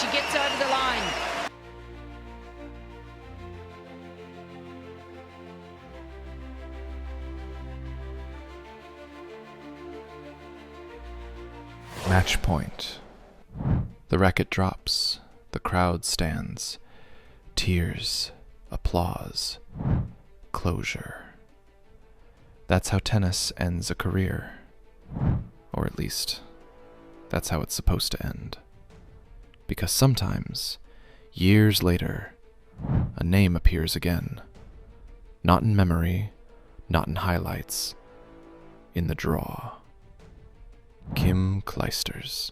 She gets over the line. Match point. The racket drops. The crowd stands. Tears. Applause. Closure. That's how tennis ends a career. Or at least, that's how it's supposed to end. Because sometimes, years later, a name appears again. Not in memory, not in highlights, in the draw. Kim Clijsters,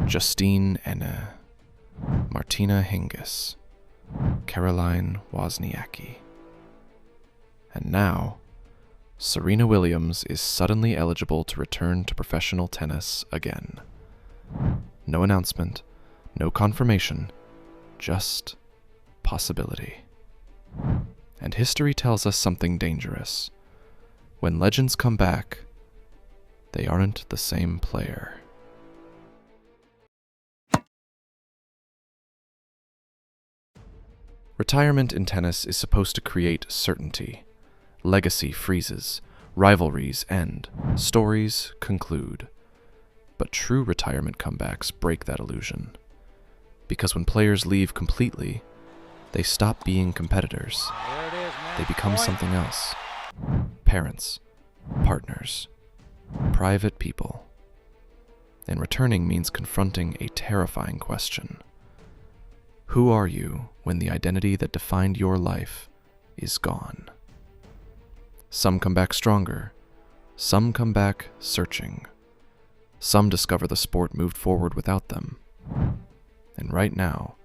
Justine Henin, Martina Hingis, Caroline Wozniacki. And now, Serena Williams is suddenly eligible to return to professional tennis again. No announcement, no confirmation, just possibility. And history tells us something dangerous. When legends come back, they aren't the same player. Retirement in tennis is supposed to create certainty. Legacy freezes, rivalries end, stories conclude. But true retirement comebacks break that illusion. Because when players leave completely, they stop being competitors. They become something else. Parents, partners, private people. And returning means confronting a terrifying question. Who are you when the identity that defined your life is gone? Some come back stronger. Some come back searching. Some discover the sport moved forward without them. And right now,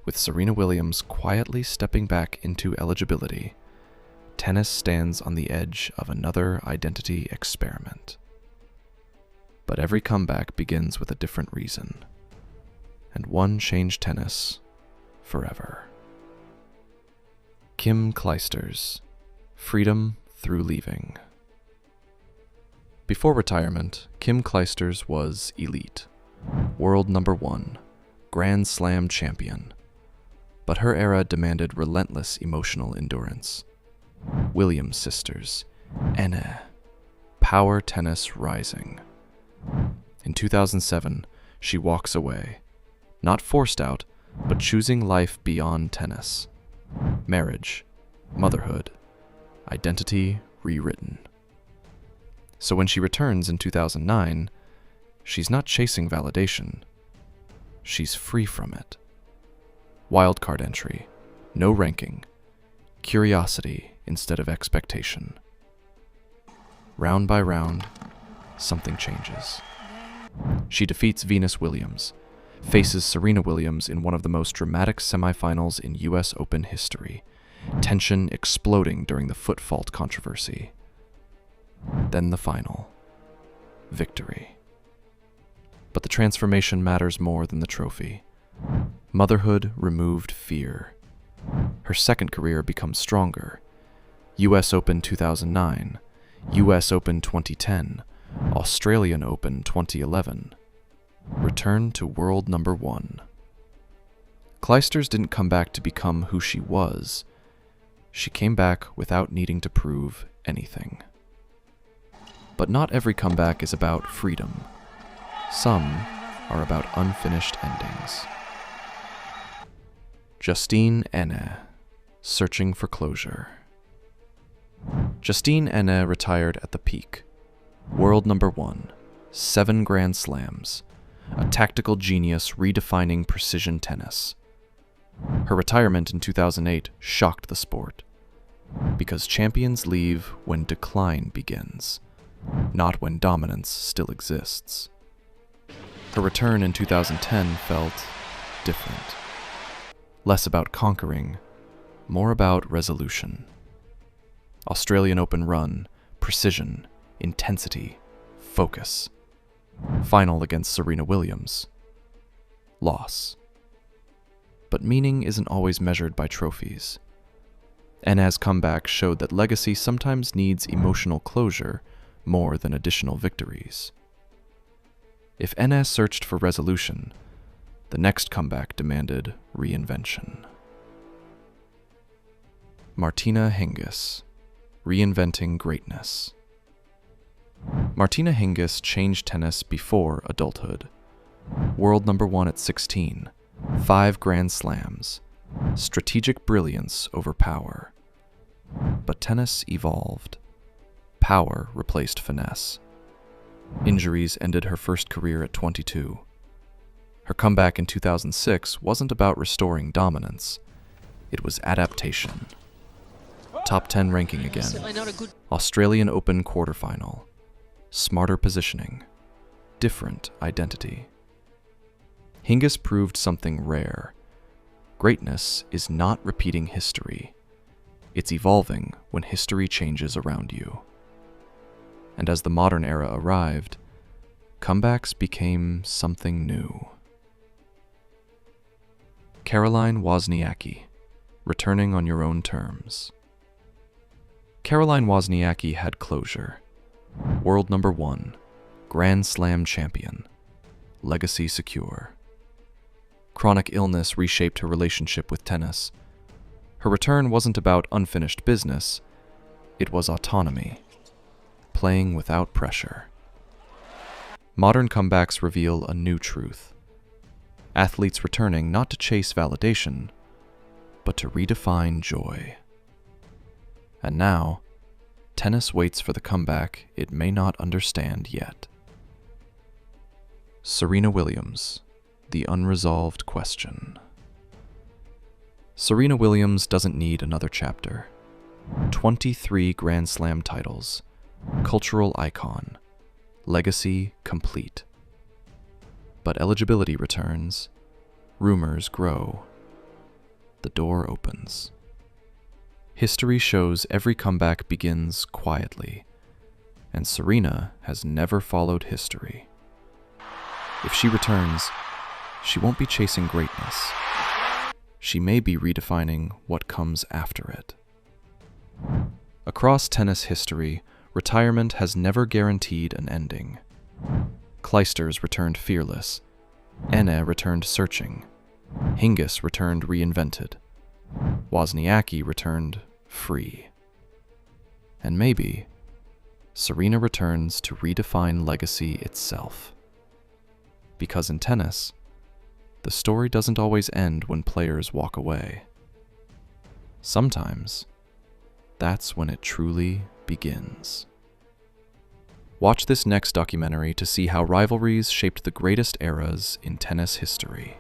with Serena Williams quietly stepping back into eligibility, tennis stands on the edge of another identity experiment. But every comeback begins with a different reason, and one changed tennis forever. Kim Clijsters, Freedom Through Leaving. Before retirement, Kim Clijsters was elite, world number 1, Grand Slam champion. But her era demanded relentless emotional endurance. Williams sisters, Henin, power tennis rising. In 2007, she walks away, not forced out, but choosing life beyond tennis. Marriage, motherhood, identity rewritten. So when she returns in 2009, she's not chasing validation. She's free from it. Wildcard entry, no ranking, curiosity instead of expectation. Round by round, something changes. She defeats Venus Williams, faces Serena Williams in one of the most dramatic semifinals in US Open history, tension exploding during the foot fault controversy. Then the final. Victory. But the transformation matters more than the trophy. Motherhood removed fear. Her second career becomes stronger. US Open 2009, US Open 2010, Australian Open 2011. Return to world number 1. Clijsters didn't come back to become who she was. She came back without needing to prove anything. But not every comeback is about freedom. Some are about unfinished endings. Justine Henin, searching for closure. Justine Henin retired at the peak. World number 1, 7 Grand Slams, a tactical genius redefining precision tennis. Her retirement in 2008 shocked the sport, because champions leave when decline begins, not when dominance still exists. Her return in 2010 felt different. Less about conquering, more about resolution. Australian Open run, precision, intensity, focus. Final against Serena Williams. Loss. But meaning isn't always measured by trophies. Henin's comeback showed that legacy sometimes needs emotional closure more than additional victories. If Henin searched for resolution, The next comeback demanded reinvention. Martina Hingis, reinventing greatness. Martina Hingis changed tennis before adulthood. World number 1 at 16, 5 Grand Slams, strategic brilliance over power. But tennis evolved. Power replaced finesse. Injuries ended her first career at 22. Her comeback in 2006 wasn't about restoring dominance. It was adaptation. Top 10 ranking again. Australian Open quarterfinal. Smarter positioning. Different identity. Hingis proved something rare. Greatness is not repeating history. It's evolving when history changes around you. And as the modern era arrived, comebacks became something new. Caroline Wozniacki, returning on your own terms. Caroline Wozniacki had closure. World number 1, Grand Slam champion, legacy secure. Chronic illness reshaped her relationship with tennis. Her return wasn't about unfinished business, it was autonomy, playing without pressure. Modern comebacks reveal a new truth. Athletes returning not to chase validation, but to redefine joy. And now, tennis waits for the comeback it may not understand yet. Serena Williams, the unresolved question. Serena Williams doesn't need another chapter. 23 Grand Slam titles, cultural icon, legacy complete. But eligibility returns, rumors grow, the door opens. History shows every comeback begins quietly, and Serena has never followed history. If she returns, she won't be chasing greatness. She may be redefining what comes after it. Across tennis history, retirement has never guaranteed an ending. Clijsters returned fearless. Enne returned searching. Hingis returned reinvented. Wozniacki returned free. And maybe Serena returns to redefine legacy itself. Because in tennis, the story doesn't always end when players walk away. Sometimes, that's when it truly begins. Watch this next documentary to see how rivalries shaped the greatest eras in tennis history.